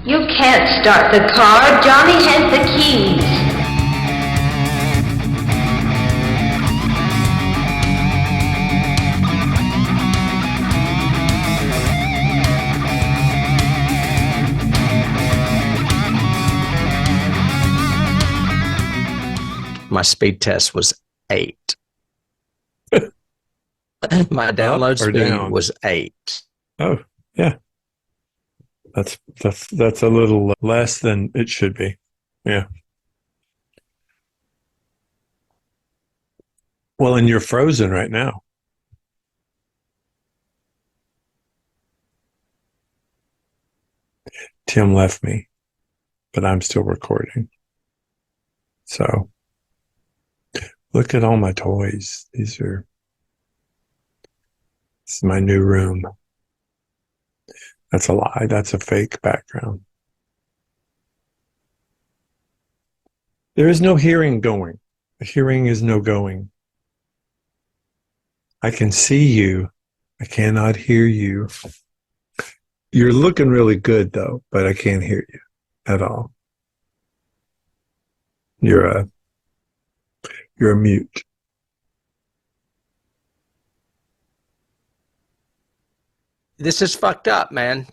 You can't start the car. Johnny has the keys. My speed test was 8. My download speed was 8. Oh, yeah. That's a little less than it should be. Yeah. Well, and you're frozen right now. Tim left me, but I'm still recording. So look at all my toys. This is my new room. That's a lie. That's a fake background. There is no hearing going. The hearing is no going. I can see you. I cannot hear you. You're looking really good though, but I can't hear you at all. You're a mute. This is fucked up, man.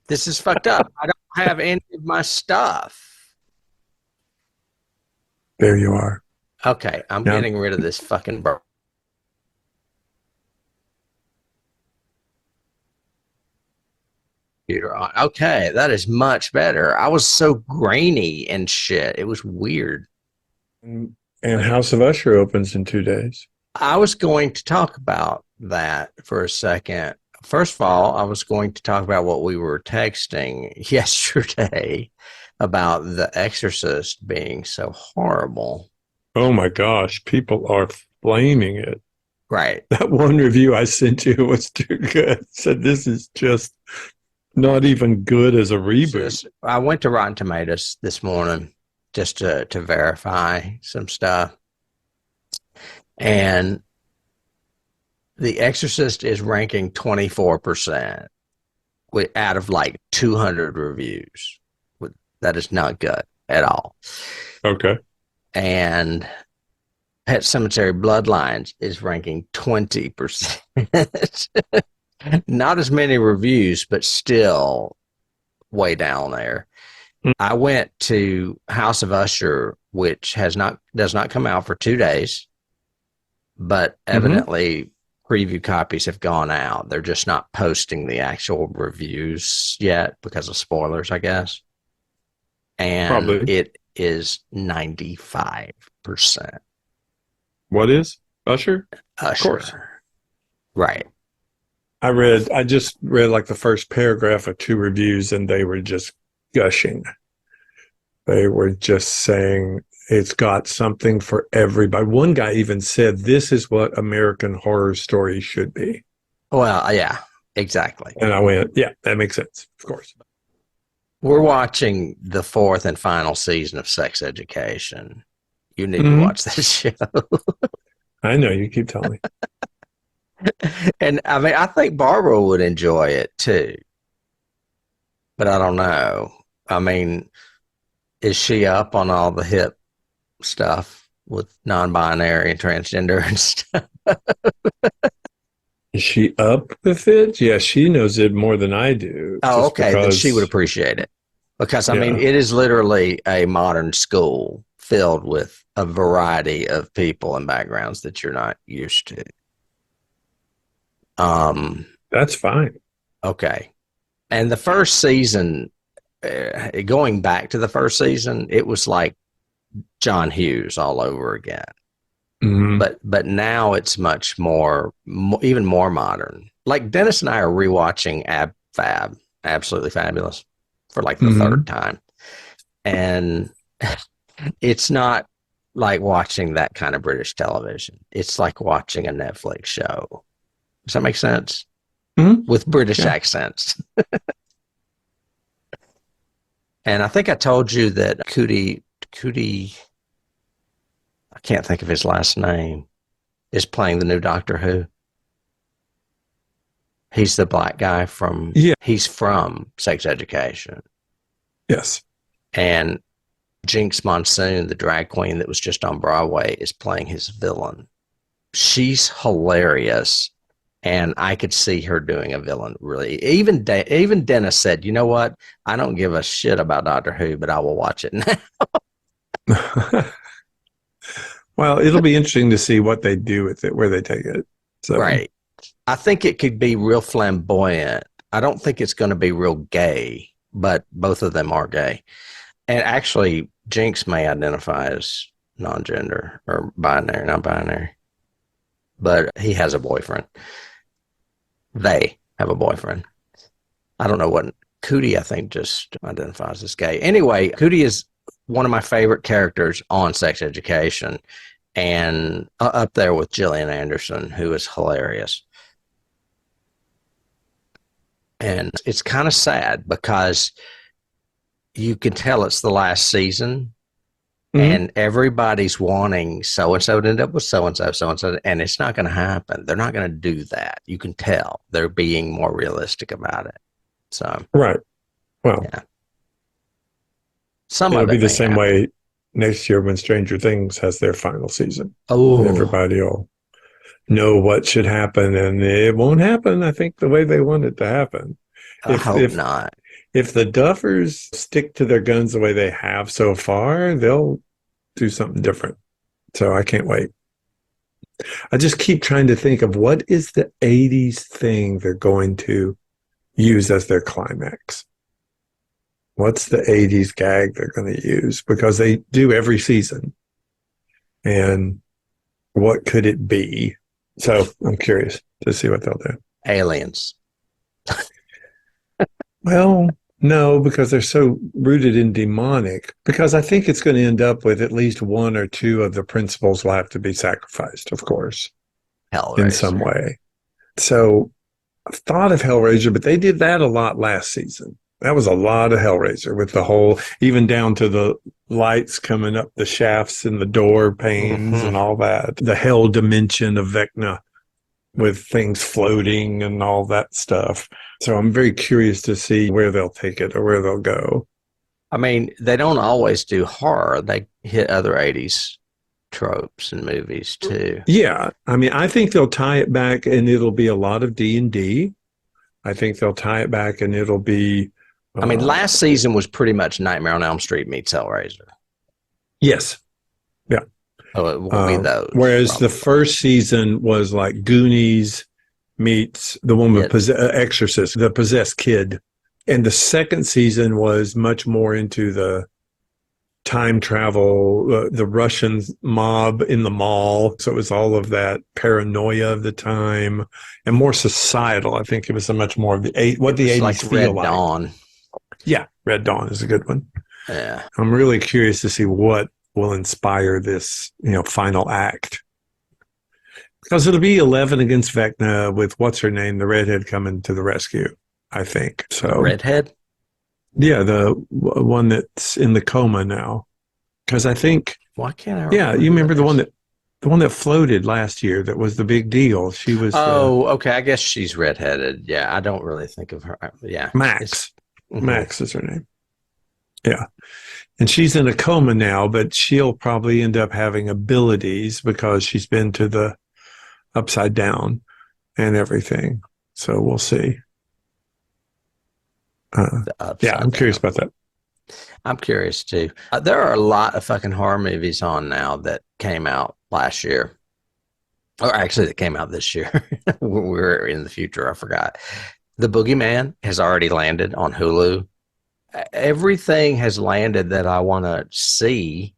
This is fucked up. I don't have any of my stuff. There you are. Okay, I'm getting rid of this fucking burp. Okay, that is much better. I was so grainy and shit. It was weird. And House of Usher opens in 2 days. I was going to talk about that for a second. First of all, I was going to talk about what we were texting yesterday about The Exorcist being so horrible. Oh my gosh, people are flaming it. Right. That one review I sent you was too good. Said this is just not even good as a reboot. I went to Rotten Tomatoes this morning just to verify some stuff. And The Exorcist is ranking 24% out of like 200 reviews. That is not good at all. Okay. And Pet Sematary Bloodlines is ranking 20%. Not as many reviews, but still way down there. I went to House of Usher, which does not come out for 2 days, but evidently preview copies have gone out. They're just not posting the actual reviews yet because of spoilers, I guess. And probably. It is 95%. What is Usher? Usher. Of course. Right. I just read like the first paragraph of 2 reviews and they were just gushing. They were just saying it's got something for everybody. One guy even said, this is what American Horror Story should be. Well, yeah, exactly. And I went, yeah, that makes sense. Of course. We're watching the 4th and final season of Sex Education. You need to watch this show. I know, you keep telling me. And I mean, I think Barbara would enjoy it too. But I don't know. I mean, is she up on all the hip stuff with non-binary and transgender and stuff? Is she up with it? Yeah, she knows it more than I do. Oh, okay. Then she would appreciate it. Because, I mean, it is literally a modern school filled with a variety of people and backgrounds that you're not used to. That's fine. Okay. And the first season, going back to the first season, it was like John Hughes all over again. But now it's much more, even more modern. Like Dennis and I are rewatching Ab Fab, Absolutely Fabulous, for like the 3rd time. And it's not like watching that kind of British television. It's like watching a Netflix show. Does that make sense? With British accents. And I think I told you that Cootie, I can't think of his last name, is playing the new Doctor Who. He's the black guy he's from Sex Education. Yes. And Jinx Monsoon, the drag queen that was just on Broadway, is playing his villain. She's hilarious. And I could see her doing a villain, really. Even Dennis said, you know what? I don't give a shit about Doctor Who, but I will watch it now. Well, it'll be interesting to see what they do with it, where they take it. So. Right. I think it could be real flamboyant. I don't think it's going to be real gay, but both of them are gay. And actually, Jinx may identify as non-gender or binary, not binary. But he has a boyfriend. They have a boyfriend. I don't know what. Cootie, I think, just identifies as gay. Anyway, Cootie is one of my favorite characters on Sex Education, and up there with Gillian Anderson, who is hilarious. And it's kind of sad because you can tell it's the last season, and everybody's wanting so-and-so to end up with so-and-so, so-and-so, and it's not going to happen. They're not going to do that. You can tell they're being more realistic about it. So, right. Well, yeah. It'll be the same way next year when Stranger Things has their final season. Oh, and everybody will know what should happen, and it won't happen, I think, the way they want it to happen. I hope not. If the Duffers stick to their guns the way they have so far, they'll do something different. So I can't wait. I just keep trying to think of what is the 80s thing they're going to use as their climax. What's the 80s gag they're going to use? Because they do every season. And what could it be? So I'm curious to see what they'll do. Aliens. Well, no, because they're so rooted in demonic. Because I think it's going to end up with at least one or two of the principals will have to be sacrificed, of course, Hellraiser. in some way. So I've thought of Hellraiser, but they did that a lot last season. That was a lot of Hellraiser with the whole, even down to the lights coming up the shafts and the door panes and all that. The hell dimension of Vecna with things floating and all that stuff. So I'm very curious to see where they'll take it or where they'll go. I mean, they don't always do horror. They hit other 80s tropes and movies too. Yeah. I mean, I think they'll tie it back and it'll be a lot of D&D. I think they'll tie it back and it'll be... I mean, last season was pretty much Nightmare on Elm Street meets Hellraiser. Yes. Yeah. Oh, it won't be those. Whereas probably. the first season was like Goonies meets the one with Exorcist, the possessed kid. And the second season was much more into the time travel, the Russian mob in the mall. So it was all of that paranoia of the time and more societal. I think it was so much more of what the 80s like feel Red like. Dawn. Yeah, Red Dawn is a good one. Yeah. I'm really curious to see what will inspire this, final act. Because it'll be 11 against Vecna with what's her name, the redhead coming to the rescue, I think. So redhead? Yeah, the one that's in the coma now. Because I think why can't I remember? Yeah, you remember the one that floated last year that was the big deal. She was okay. I guess she's redheaded. Yeah, I don't really think of her. Yeah. Max. Max is her name. Yeah. And she's in a coma now, but she'll probably end up having abilities because she's been to the upside down and everything. So we'll see. Yeah, I'm curious about that. I'm curious too. There are a lot of fucking horror movies on now that came out last year. Or actually, that came out this year. We're in the future. I forgot. The Boogeyman has already landed on Hulu. Everything has landed that I want to see,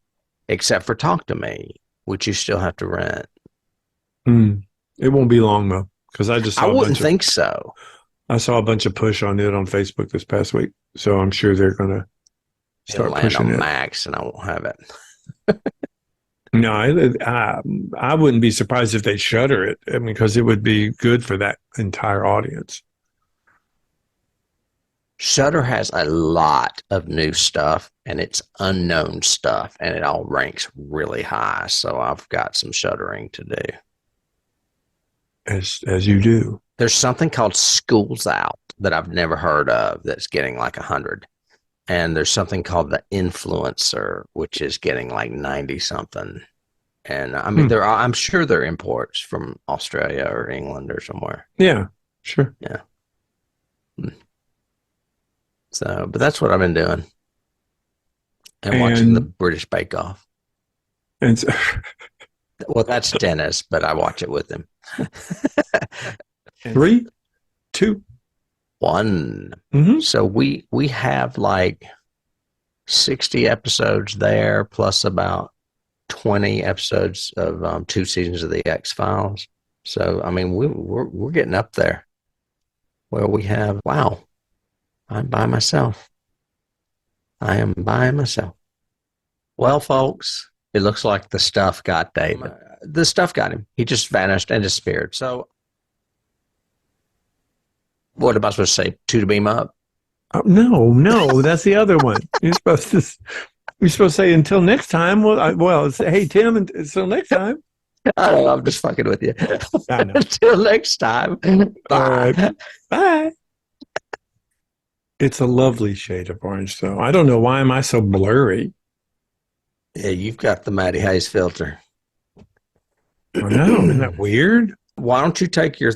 except for Talk to Me, which you still have to rent. It won't be long though, because I just saw I wouldn't think so. I saw a bunch of push on it on Facebook this past week, so I'm sure they're going to start pushing it. Max, and I won't have it. No, I wouldn't be surprised if they shutter it. I mean, because it would be good for that entire audience. Shudder has a lot of new stuff, and it's unknown stuff, and it all ranks really high. So I've got some shuddering to do. As you do. There's something called Schools Out that I've never heard of that's getting like 100. And there's something called The Influencer, which is getting like 90 something. And I mean, I'm sure they're imports from Australia or England or somewhere. Yeah, sure. Yeah. So, but that's what I've been doing. And watching the British Bake Off. And Well, that's Dennis, but I watch it with him. 3, 2, 1. Mm-hmm. So we have like 60 episodes there, plus about 20 episodes of 2 seasons of the X-Files. So I mean, we're getting up there. Where we have, wow, I'm by myself. I am by myself. Well, folks, it looks like the stuff got David. The stuff got him. He just vanished and disappeared. So, what am I supposed to say? 2 to beam up? Oh, no, that's the other one. You're supposed to say until next time. Well, it's, hey Tim, until next time. I don't know. I'm just fucking with you. I know. Until next time. Bye. All right. Bye. It's a lovely shade of orange, though. I don't know, why am I so blurry? Yeah, you've got the Matty Hayes filter. Oh no, isn't that weird? Why don't you take your,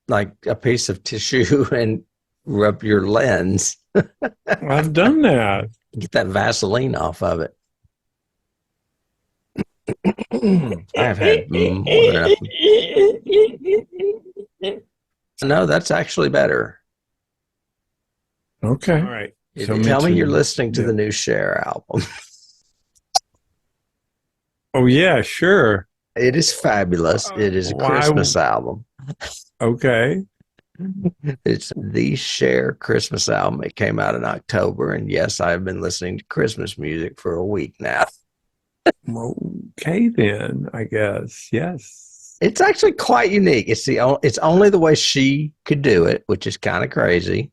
like, a piece of tissue and rub your lens? I've done that. Get that Vaseline off of it. I've had more than enough. No, that's actually better. Okay. All right. So tell me you're listening to the new Cher album. Oh, yeah, sure. It is fabulous. It is a Christmas album. Okay. It's the Cher Christmas album. It came out in October. And yes, I've been listening to Christmas music for a week now. Okay, then, I guess. Yes. It's actually quite unique. It's only the way she could do it, which is kind of crazy.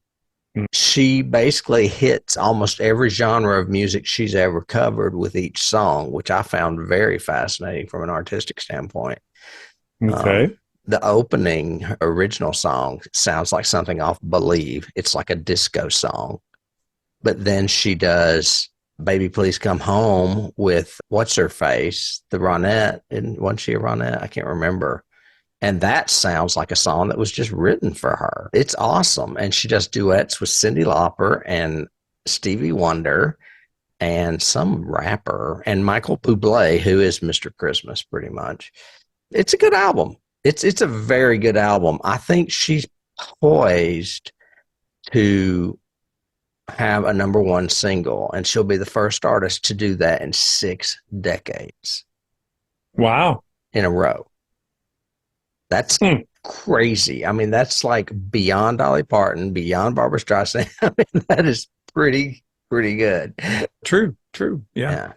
She basically hits almost every genre of music she's ever covered with each song, which I found very fascinating from an artistic standpoint. Okay. The opening original song sounds like something off Believe. It's like a disco song. But then she does Baby Please Come Home with what's her face, the Ronette. And wasn't she a Ronette? I can't remember. And that sounds like a song that was just written for her. It's awesome. And she does duets with Cyndi Lauper and Stevie Wonder and some rapper and Michael Bublé, who is Mr. Christmas pretty much. It's a good album. It's a very good album. I think she's poised to have a #1 single, and she'll be the first artist to do that in 6 decades. Wow. In a row. That's crazy. I mean, that's like beyond Dolly Parton, beyond Barbra Streisand. I mean, that is pretty good. True. Yeah.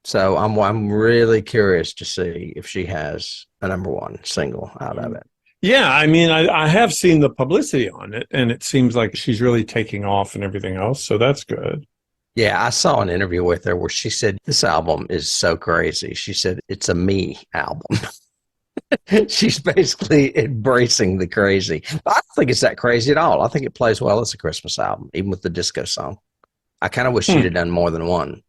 So I'm really curious to see if she has a #1 single out of it. Yeah, I mean, I have seen the publicity on it, and it seems like she's really taking off and everything else, so that's good. Yeah, I saw an interview with her where she said, this album is so crazy. She said, it's a me album. She's basically embracing the crazy. I don't think it's that crazy at all. I think it plays well as a Christmas album, even with the disco song. I kind of wish she'd have done more than one.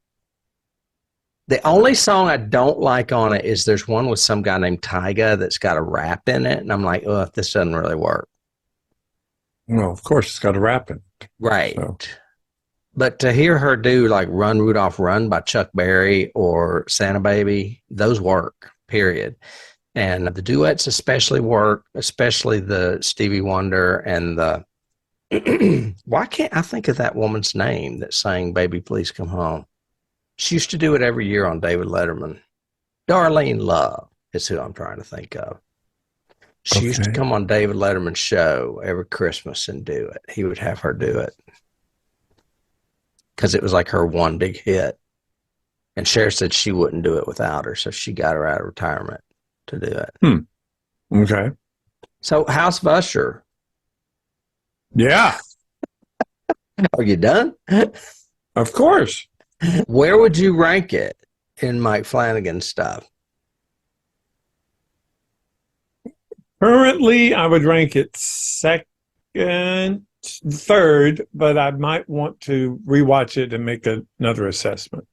The only song I don't like on it is there's one with some guy named Tyga that's got a rap in it. And I'm like, oh, this doesn't really work. Well, of course, it's got a rap in it. Right. So. But to hear her do like Run, Rudolph, Run by Chuck Berry or Santa Baby, those work, period. And the duets especially work, especially the Stevie Wonder and the, why can't I think of that woman's name that sang Baby Please Come Home? She used to do it every year on David Letterman. Darlene Love is who I'm trying to think of. She used to come on David Letterman's show every Christmas and do it. He would have her do it because it was like her one big hit. And Cher said she wouldn't do it without her, so she got her out of retirement to do it. Okay. So House of Usher. Yeah. Are you done? Of course. Where would you rank it in Mike Flanagan's stuff? Currently, I would rank it third, but I might want to rewatch it and make another assessment.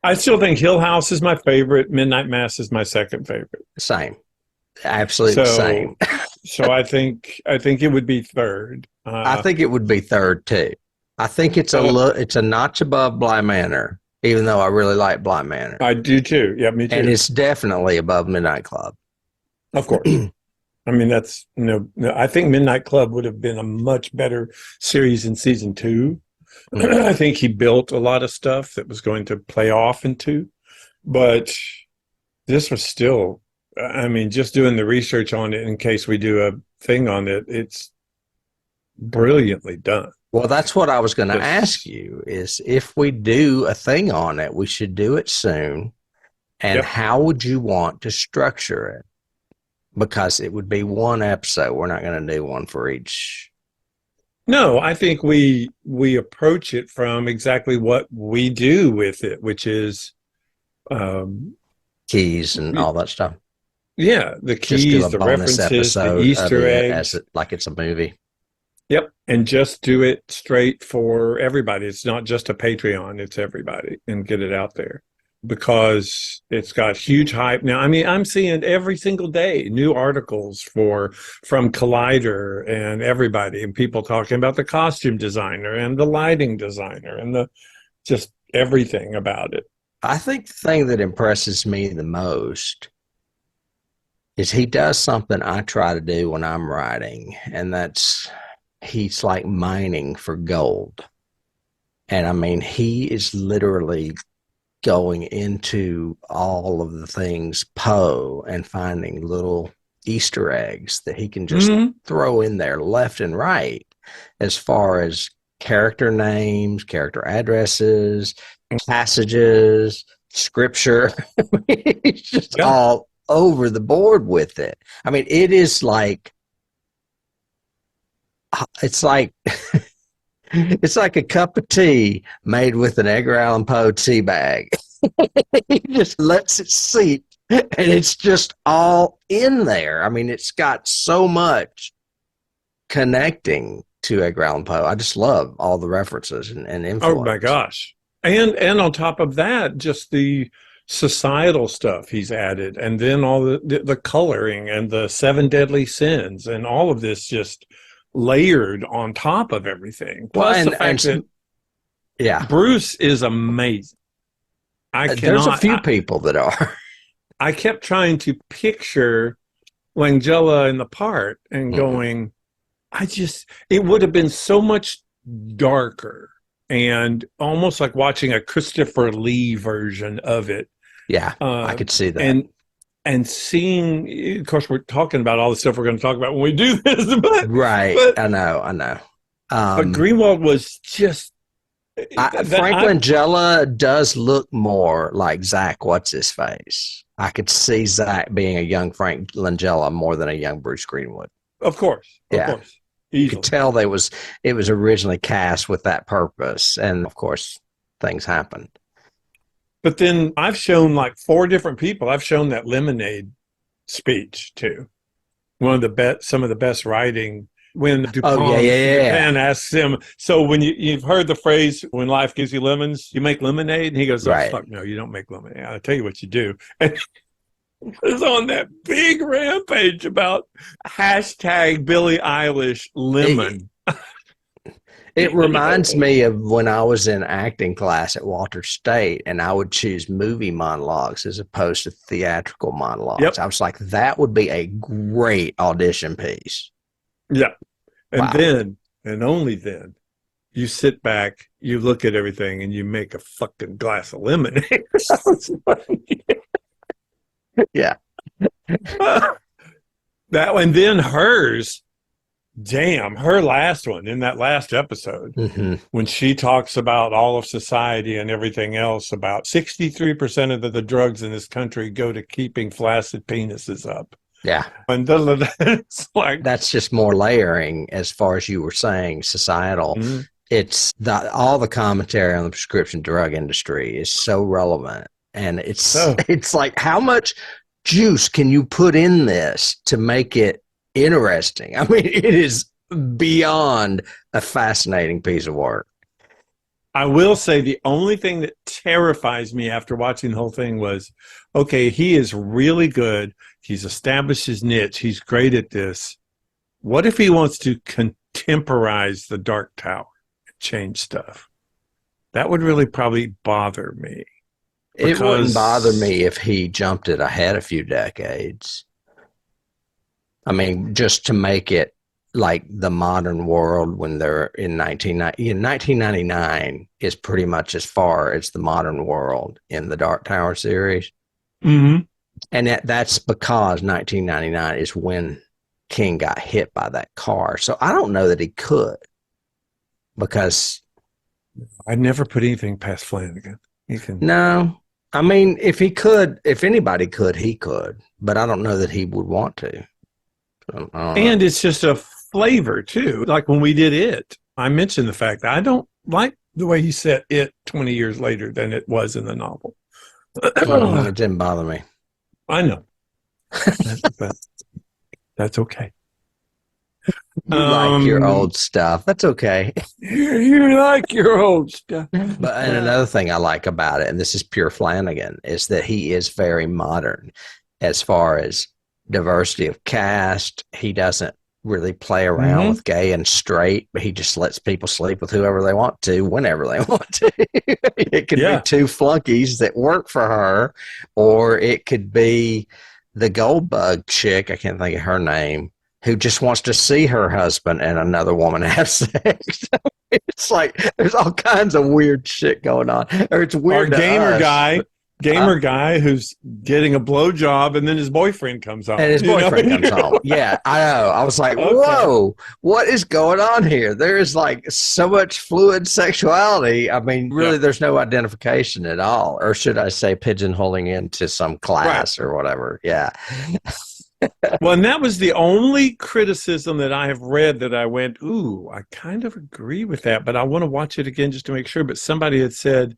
I still think Hill House is my favorite. Midnight Mass is my second favorite. Same. Absolutely same. So I think it would be third. I think it would be third too. I think it's a notch above Bly Manor, even though I really like Bly Manor. I do too. Yeah, me too. And it's definitely above Midnight Club. Of course. I mean, that's no. I think Midnight Club would have been a much better series in season 2. I think he built a lot of stuff that was going to play off into, but this was still. I mean, just doing the research on it in case we do a thing on it, it's brilliantly done. Well, that's what I was going to ask you is if we do a thing on it, we should do it soon. And how would you want to structure it? Because it would be one episode. We're not going to do one for each. No, I think we approach it from exactly what we do with it, which is keys and all that stuff. Yeah, the keys, the references, the Easter eggs, like it's a movie. Yep, and just do it straight for everybody. It's not just a Patreon; it's everybody, and get it out there because it's got huge hype now. I mean, I'm seeing every single day new articles from Collider and everybody, and people talking about the costume designer and the lighting designer and the just everything about it. I think the thing that impresses me the most is he does something I try to do when I'm writing, and that's he's like mining for gold. And I mean, he is literally going into all of the things Poe and finding little Easter eggs that he can just throw in there left and right as far as character names, character addresses, passages, scripture. It's just all over the board with it. I mean, it is like, it's like a cup of tea made with an Edgar Allan Poe tea bag. He just lets it seep, and it's just all in there. I mean, it's got so much connecting to Edgar Allan Poe. I just love all the references and influence. Oh my gosh! And on top of that, just the societal stuff he's added, and then all the coloring and the 7 deadly sins, and all of this just layered on top of everything. Plus the fact that Bruce is amazing. There's a few people that are. I kept trying to picture Langella in the part and going, it would have been so much darker and almost like watching a Christopher Lee version of it. Yeah, I could see that. And seeing, of course, we're talking about all the stuff we're going to talk about when we do this. I know. But Greenwald was just... Frank Langella does look more like Zach What's-His-Face. I could see Zach being a young Frank Langella more than a young Bruce Greenwood. Of course. Easily. You could tell it was originally cast with that purpose. And, of course, things happened. But then I've shown like 4 different people. I've shown that Lemonade speech too. Some of the best writing when Dupin asks him. So when you've heard the phrase, when life gives you lemons, you make lemonade. And he goes, oh, fuck no, you don't make lemonade. I'll tell you what you do. And he was on that big rampage about hashtag Billie Eilish lemon. It reminds me of when I was in acting class at Walter State, and I would choose movie monologues as opposed to theatrical monologues. Yep. I was like, that would be a great audition piece. Yeah. And then, and only then, you sit back, you look at everything, and you make a fucking glass of lemonade. Yeah. That one, then hers. Damn, her last one in that last episode, when she talks about all of society and everything else, about 63% of the drugs in this country go to keeping flaccid penises up. Yeah. And it's like, that's just more layering as far as you were saying, societal. It's all the commentary on the prescription drug industry is so relevant. And it's like how much juice can you put in this to make it interesting? I mean, it is beyond a fascinating piece of work. I will say the only thing that terrifies me after watching the whole thing was, okay, he is really good. He's established his niche. He's great at this. What if he wants to contemporize the Dark Tower and change stuff? That would really probably bother me. It wouldn't bother me if he jumped it ahead a few decades. I mean, just to make it like the modern world when they're in 1999 is pretty much as far as the modern world in the Dark Tower series. Mm-hmm. And that's because 1999 is when King got hit by that car. So I don't know that he could, because I never put anything past Flanagan. No, I mean, if he could, if anybody could, he could, but I don't know that he would want to. And it's just a flavor too. Like when we did It, I mentioned the fact that I don't like the way he set it 20 years later than it was in the novel. It didn't bother me. I know. That's okay. You like your old stuff. That's okay. You like your old stuff. But and another thing I like about it, and this is pure Flanagan, is that he is very modern as far as diversity of cast. He doesn't really play around with gay and straight, but he just lets people sleep with whoever they want to, whenever they want to. It could be two flunkies that work for her, or it could be the Goldbug chick, I can't think of her name, who just wants to see her husband and another woman have sex. It's like there's all kinds of weird shit going on. Or it's weird. Our gamer guy who's getting a blowjob and then his boyfriend comes home. And his boyfriend comes home. Yeah, I know. I was like, whoa, what is going on here? There is like so much fluid sexuality. I mean, really, there's no identification at all. Or should I say pigeonholing into some class or whatever. Yeah. Well, and that was the only criticism that I have read that I went, ooh, I kind of agree with that, but I want to watch it again just to make sure. But somebody had said,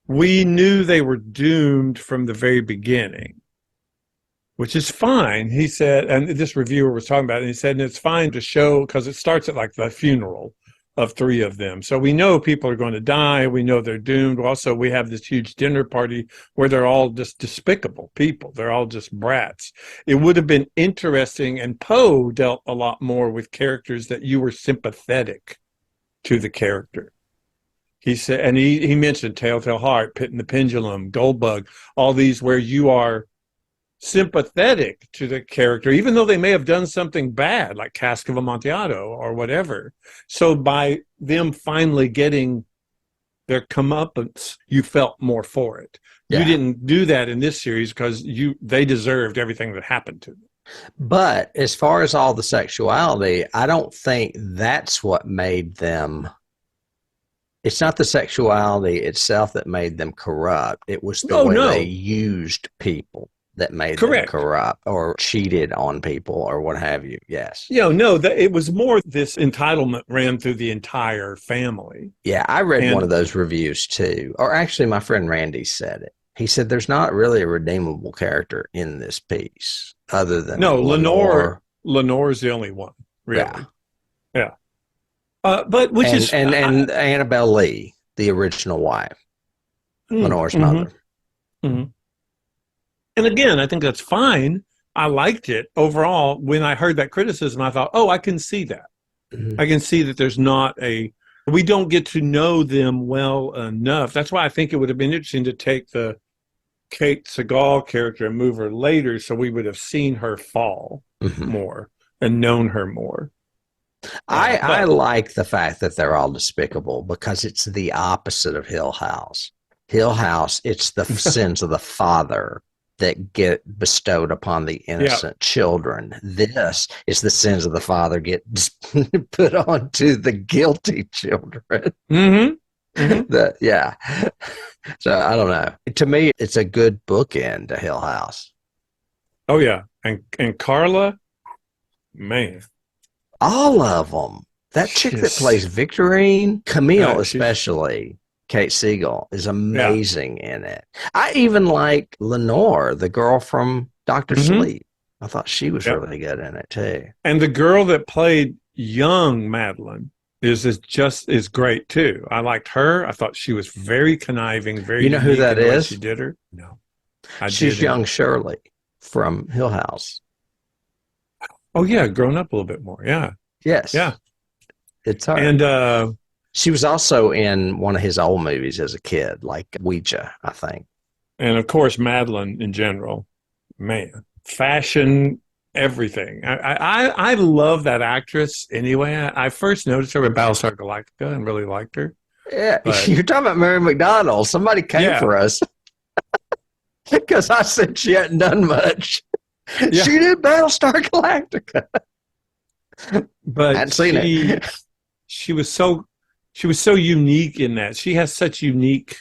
we knew they were doomed from the very beginning, which is fine. He said, and this reviewer was talking about it, and he said, and it's fine to show, because it starts at like the funeral of three of them. So we know people are going to die. We know they're doomed. Also, we have this huge dinner party where they're all just despicable people. They're all just brats. It would have been interesting, and Poe dealt a lot more with characters that you were sympathetic to the character. He said, and he mentioned Telltale Heart, Pit and the Pendulum, Goldbug, all these where you are sympathetic to the character, even though they may have done something bad, like Cask of Amontillado or whatever. So by them finally getting their comeuppance, you felt more for it. Yeah. You didn't do that in this series because they deserved everything that happened to them. But as far as all the sexuality, I don't think that's what made them. It's not the sexuality itself that made them corrupt. It was the way they used people that made them corrupt or cheated on people or what have you. Yes. It was more this entitlement ran through the entire family. Yeah, I read one of those reviews too. Or actually, my friend Randy said it. He said there's not really a redeemable character in this piece other than Lenore. Lenore's the only one, really. Yeah. But which is Annabelle Lee, the original wife, Lenore's mother. Mm-hmm. And again, I think that's fine. I liked it overall. When I heard that criticism, I thought, I can see that. Mm-hmm. I can see that there's not we don't get to know them well enough. That's why I think it would have been interesting to take the Kate Segal character and move her later, so we would have seen her fall more and known her more. I like the fact that they're all despicable because it's the opposite of Hill House. Hill House, it's the sins of the father that get bestowed upon the innocent children. This is the sins of the father get put onto the guilty children. Mm-hmm. Mm-hmm. So I don't know. To me, it's a good bookend to Hill House. Oh yeah, and Carla, man. All of them. That chick that plays Victorine, Camille especially. Kate Siegel is amazing in it. I even like Lenore, the girl from Dr. Sleep. I thought she was really good in it too. And the girl that played young Madeline is great too. I liked her. I thought she was very conniving, very You know who that is? She did her. No, she's young Shirley from Hill House. Oh yeah, grown up a little bit more. Yeah. Yes. Yeah. It's her. And she was also in one of his old movies as a kid, like Ouija, I think. And of course, Madeline in general, man, fashion, everything. I love that actress anyway. I first noticed her with Battlestar Galactica and really liked her. Yeah, you're talking about Mary McDonnell. Somebody came for us because I said she hadn't done much. Yeah. She did Battlestar Galactica, but I hadn't seen it. She was so unique in that she has such unique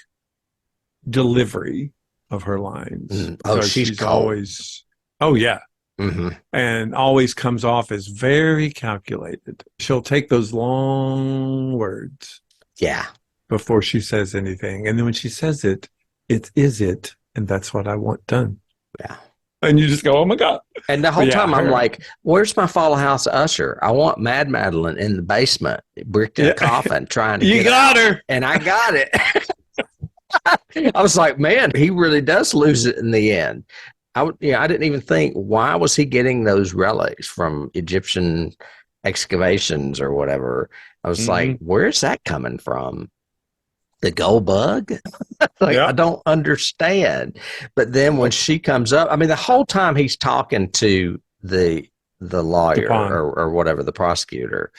delivery of her lines. Oh, she's always. Oh yeah. Mm-hmm. And always comes off as very calculated. She'll take those long words. Yeah. Before she says anything. And then when she says it, is it. And that's what I want done. Yeah. And you just go, oh my God. And the whole time I'm like, where's my follow House of Usher? I want Mad Madeline in the basement, bricked in a coffin, trying to You got her. And I got it. I was like, man, he really does lose it in the end. I didn't even think, why was he getting those relics from Egyptian excavations or whatever? I was like, where's that coming from? The gold bug? I don't understand. But then when she comes up, I mean, the whole time he's talking to the lawyer or whatever, the prosecutor,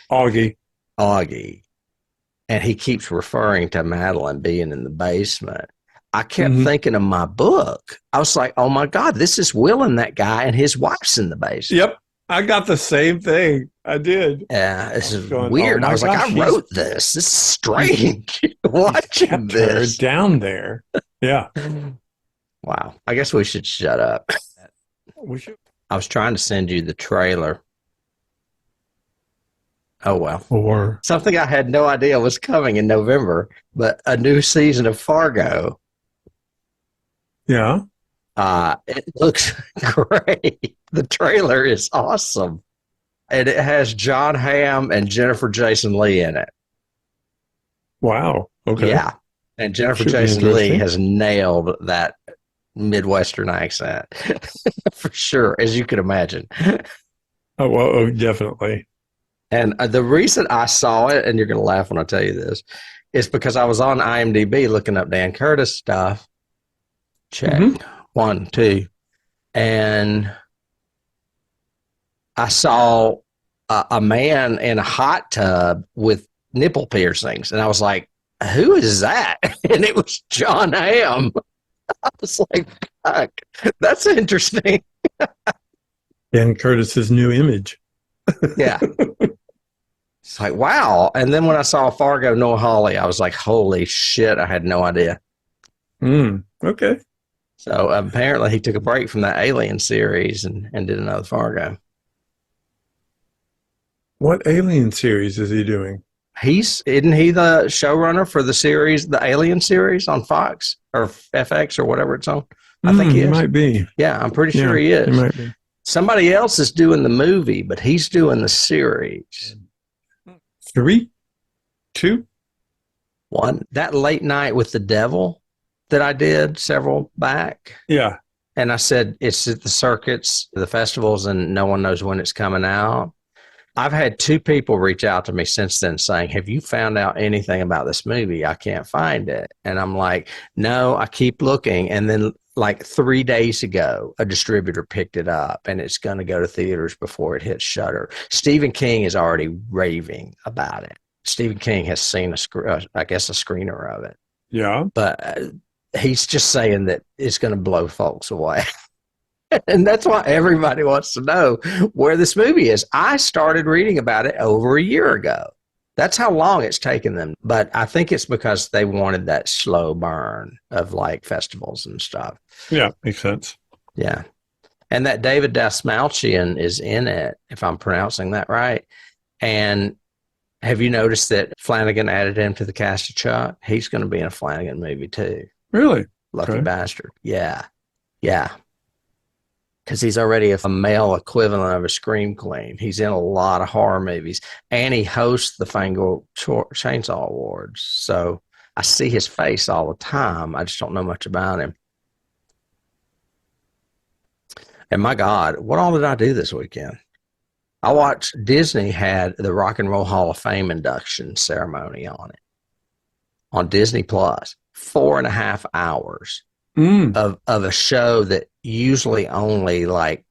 Augie, and he keeps referring to Madeline being in the basement. I kept thinking of my book. I was like, oh my God, this is Will and that guy and his wife's in the basement. Yep. I got the same thing. I did. Yeah, this is weird. I was like, I wrote this. This is strange. Watching this. Her down there. Yeah. Wow. I guess we should shut up. We should. I was trying to send you the trailer. Oh, well. Or something I had no idea was coming in November, but a new season of Fargo. Yeah. It looks great. The trailer is awesome. And it has John Hamm and Jennifer Jason Leigh in it. Wow. Okay. Yeah. And Jennifer Jason Leigh has nailed that Midwestern accent for sure, as you can imagine. Oh, well, definitely. And the reason I saw it, and you're going to laugh when I tell you this, is because I was on IMDb looking up Dan Curtis stuff. Check. 1, 2. And I saw a man in a hot tub with nipple piercings. And I was like, who is that? And it was John Hamm. I was like, fuck, that's interesting. Dan Curtis's new image. Yeah. It's like, wow. And then when I saw Fargo, Noah Hawley, I was like, holy shit, I had no idea. Okay. So apparently he took a break from that Alien series and did another Fargo. What Alien series is he doing? Isn't he the showrunner for the series, the Alien series on Fox or FX or whatever it's on? I think he is. Might be. Yeah, I'm pretty sure he is. He might be. Somebody else is doing the movie, but he's doing the series. 3, 2, 1. That Late Night with the Devil that I did several back. Yeah. And I said, it's at the circuits, the festivals, and no one knows when it's coming out. I've had 2 people reach out to me since then saying, have you found out anything about this movie? I can't find it. And I'm like, no, I keep looking. And then like 3 days ago, a distributor picked it up and it's going to go to theaters before it hits Shudder. Stephen King is already raving about it. Stephen King has seen a screener of it. Yeah. But he's just saying that it's going to blow folks away. And that's why everybody wants to know where this movie is. I started reading about it over a year ago. That's how long it's taken them. But I think it's because they wanted that slow burn of like festivals and stuff. Yeah, makes sense. Yeah. And that David Dastmalchian is in it, if I'm pronouncing that right. And Have you noticed that Flanagan added him to the cast of Chuck? He's going to be in a Flanagan movie too. Really? Lucky bastard. Yeah. Yeah. Because he's already a male equivalent of a Scream Queen. He's in a lot of horror movies. And he hosts the Fango Chainsaw Awards. So I see his face all the time. I just don't know much about him. And my God, what all did I do this weekend? I watched Disney had the Rock and Roll Hall of Fame induction ceremony on it. On Disney Plus. 4.5 hours of a show that usually only like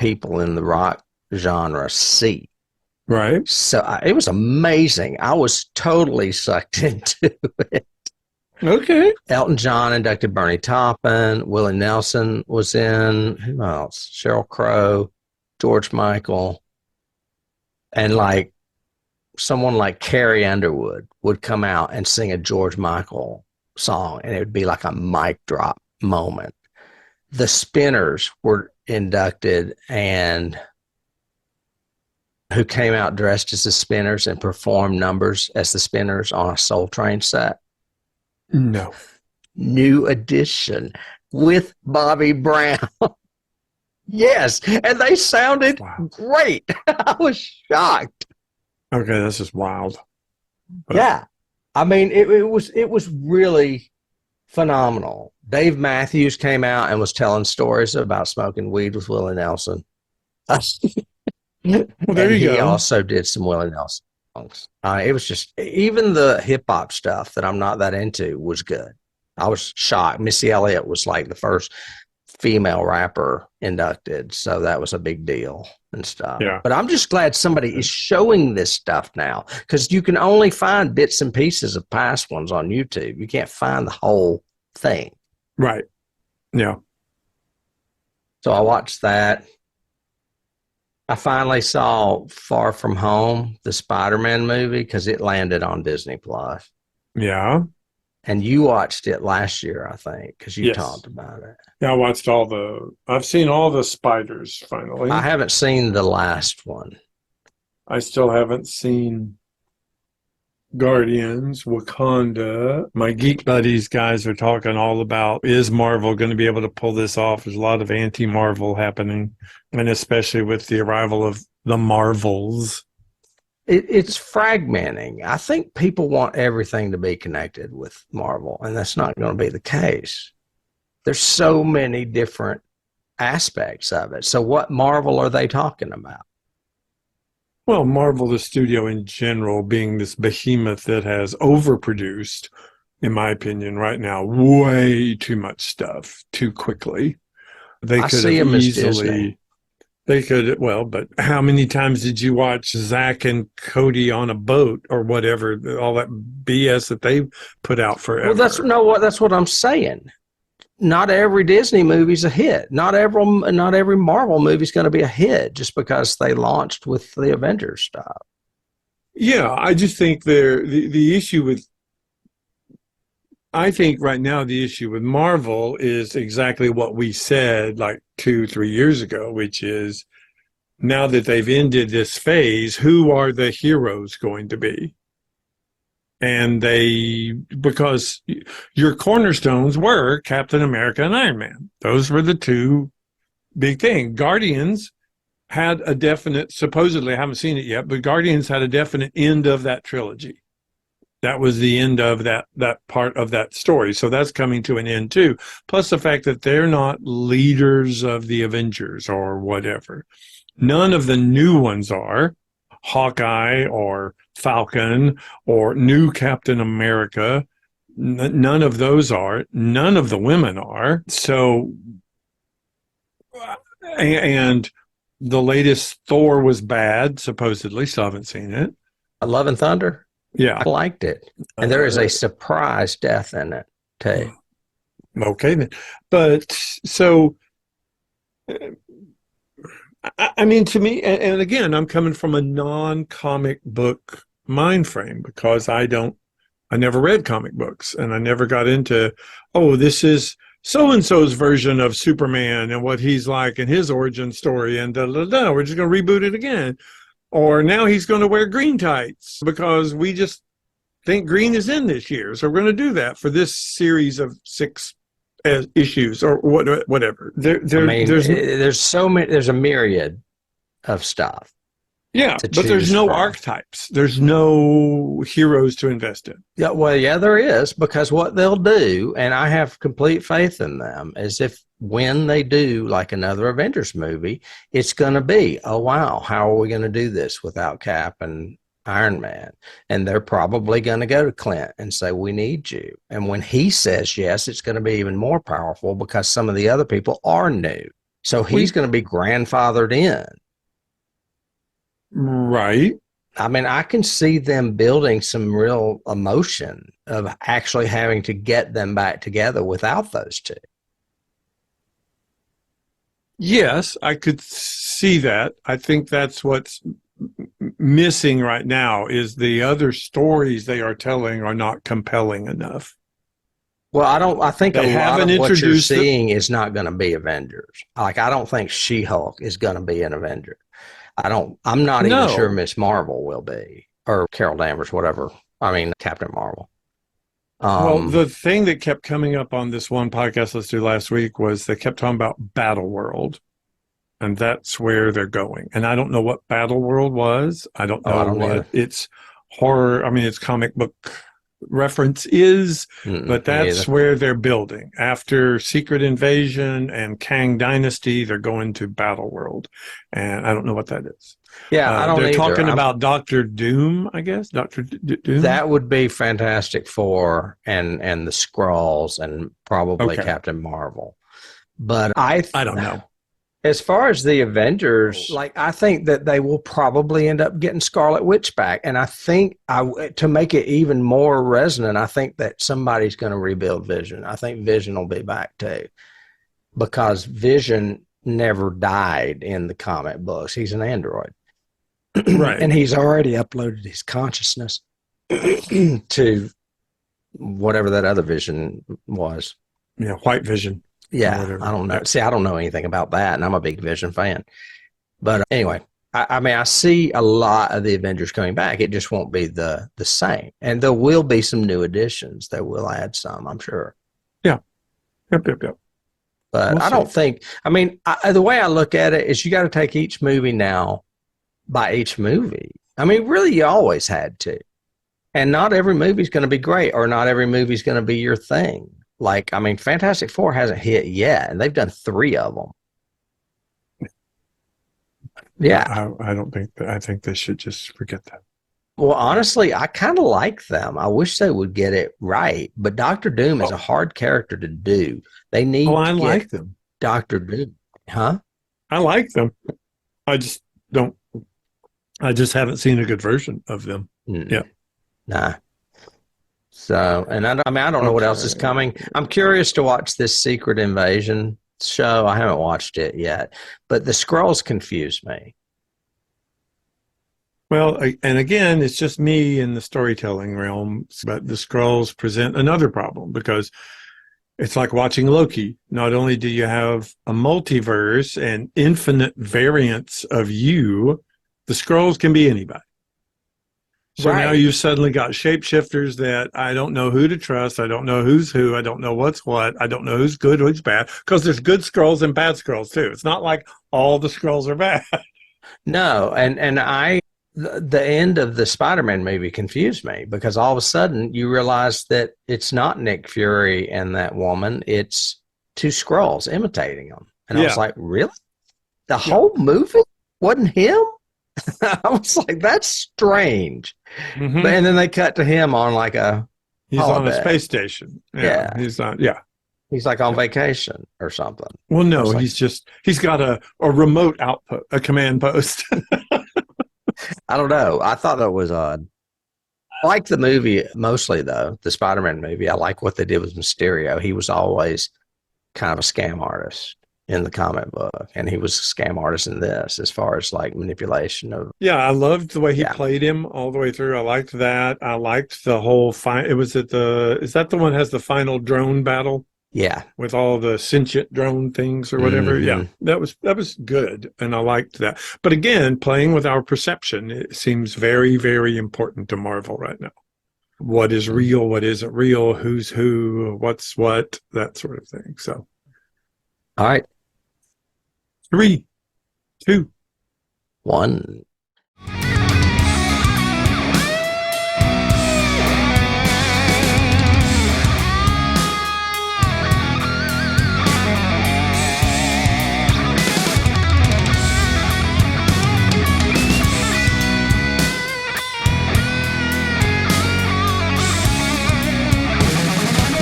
people in the rock genre see. Right. So it was amazing. I was totally sucked into it. Okay. Elton John inducted Bernie Taupin. Willie Nelson was in. Who else? Sheryl Crow, George Michael. And like someone like Carrie Underwood would come out and sing a George Michael song, and it would be like a mic drop moment. The Spinners were inducted, and who came out dressed as the Spinners and performed numbers as the Spinners on a Soul Train set? No. New Edition with Bobby Brown. Yes, and they sounded great. I was shocked. Okay, this is wild. But yeah. I mean, it was really phenomenal. Dave Matthews came out and was telling stories about smoking weed with Willie Nelson. Well, there you go. He also did some Willie Nelson songs. It was just, even the hip hop stuff that I'm not that into was good. I was shocked. Missy Elliott was like the first female rapper inducted, so that was a big deal and stuff. Yeah. But I'm just glad somebody is showing this stuff now, because you can only find bits and pieces of past ones on YouTube. You can't find the whole thing. Right. Yeah. So I watched that. I finally saw Far From Home, the Spider-Man movie, because it landed on Disney Plus. Yeah. And you watched it last year, I think, because you talked about it. Yeah, I've seen all the spiders finally. I haven't seen the last one. I still haven't seen Guardians, Wakanda. My geek buddies guys are talking all about, is Marvel going to be able to pull this off? There's a lot of anti-Marvel happening, and especially with the arrival of the Marvels. It's fragmenting. I think people want everything to be connected with Marvel, and that's not going to be the case. There's so many different aspects of it. So what Marvel are they talking about? Well, Marvel, the studio in general, being this behemoth that has overproduced, in my opinion, right now, way too much stuff too quickly. They could have easily... They could, well, but how many times did you watch Zach and Cody on a boat or whatever, all that BS that they put out forever? Well, that's what I'm saying. Not every Disney movie's a hit. Not every Marvel movie's going to be a hit just because they launched with the Avengers stuff. Yeah, I just think the issue with, I think right now the issue with Marvel is exactly what we said like 2-3 years ago, which is, now that they've ended this phase, who are the heroes going to be? And because your cornerstones were Captain America and Iron Man. Those were the two big things. Guardians had a definite, supposedly, I haven't seen it yet, but Guardians had a definite end of that trilogy. That was the end of that part of that story. So that's coming to an end too. Plus the fact that they're not leaders of the Avengers or whatever. None of the new ones are. Hawkeye or Falcon or new Captain America. None of those are. None of the women are. So, and the latest Thor was bad, supposedly. Still haven't seen it. Love and Thunder? Yeah. I liked it. And there is a surprise death in it, too. Okay, then. But so, I mean, to me, and again, I'm coming from a non-comic book mind frame because I never read comic books and I never got into, this is so-and-so's version of Superman and what he's like and his origin story and we're just going to reboot it again. Or now he's going to wear green tights because we just think green is in this year. So we're going to do that for this series of 6 issues or whatever. There's a myriad of stuff. Yeah, but there's no archetypes. There's no heroes to invest in. Yeah, well, yeah, there is, because what they'll do, and I have complete faith in them, is if when they do like another Avengers movie, it's going to be, oh, wow, how are we going to do this without Cap and Iron Man? And they're probably going to go to Clint and say, we need you. And when he says yes, it's going to be even more powerful because some of the other people are new. So he's going to be grandfathered in. Right. I mean, I can see them building some real emotion of actually having to get them back together without those two. Yes, I could see that. I think that's what's missing right now is the other stories they are telling are not compelling enough. Well, I think a lot of what you're seeing is not going to be Avengers. Like, I don't think She-Hulk is going to be an Avenger. I'm not even sure Miss Marvel will be, or Carol Danvers, whatever. I mean, Captain Marvel. Well, the thing that kept coming up on this one podcast let's do last week was they kept talking about Battle World, and that's where they're going. And I don't know what Battle World was. I don't know what its horror. I mean, its comic book reference is, but that's where they're building. After Secret Invasion and Kang Dynasty, they're going to Battle World, and I don't know what that is. Yeah, I don't they're either. talking about Doctor Doom, I guess. Doctor Doom. That would be Fantastic Four and the Skrulls and probably Captain Marvel. But I don't know. As far as the Avengers, like, I think that they will probably end up getting Scarlet Witch back. And I think to make it even more resonant, I think that somebody's going to rebuild Vision. I think Vision will be back too, because Vision never died in the comic books. He's an android. Right. And he's already uploaded his consciousness to whatever that other Vision was. Yeah, White Vision. Yeah, I don't know. See, I don't know anything about that, and I'm a big Vision fan. But anyway, I mean, I see a lot of the Avengers coming back. It just won't be the same. And there will be some new additions. They will add some, I'm sure. Yeah. Yep. But I don't think, I mean, the way I look at it is you got to take each movie now by each movie. I mean, really, you always had to. And not every movie is going to be great, or not every movie is going to be your thing. Like, I mean, Fantastic Four hasn't hit yet, and they've done 3 of them. Yeah. I don't think that. I think they should just forget that. Well, honestly, I kind of like them. I wish they would get it right. But Doctor Doom is a hard character to do. They need I like them. Doctor Doom. Huh? I like them. I just don't. I just haven't seen a good version of them. Yeah. Nah. So, and I don't know what else is coming. I'm curious to watch this Secret Invasion show. I haven't watched it yet, but the Skrulls confuse me. Well, and again, it's just me in the storytelling realm, but the Skrulls present another problem because it's like watching Loki. Not only do you have a multiverse and infinite variants of you, the Skrulls can be anybody. So now you've suddenly got shapeshifters that I don't know who to trust. I don't know who's who. I don't know what's what. I don't know who's good, who's bad. Because there's good Skrulls and bad Skrulls too. It's not like all the Skrulls are bad. No, and the end of the Spider-Man movie confused me because all of a sudden you realize that it's not Nick Fury and that woman. It's 2 Skrulls imitating him. And I was like, really? The whole movie wasn't him? I was like, that's strange. Mm-hmm. But, and then they cut to him on like he's on a space station. Yeah. He's on, he's like on vacation or something. Well, no, he's got a remote output, a command post. I don't know. I thought that was odd. I like the movie mostly, though, the Spider-Man movie. I like what they did with Mysterio. He was always kind of a scam artist in the comic book, and he was a scam artist in this as far as like manipulation of. Yeah, I loved the way he played him all the way through. I liked that. I liked the whole is that the one that has the final drone battle? Yeah. With all the sentient drone things or whatever. Yeah, that was good. And I liked that. But again, playing with our perception, it seems very, very important to Marvel right now. What is real, what isn't real, who's who, what's what, that sort of thing. So, all right. 3, 2, 1.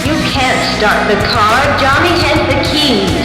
You can't start the car. Johnny has the keys.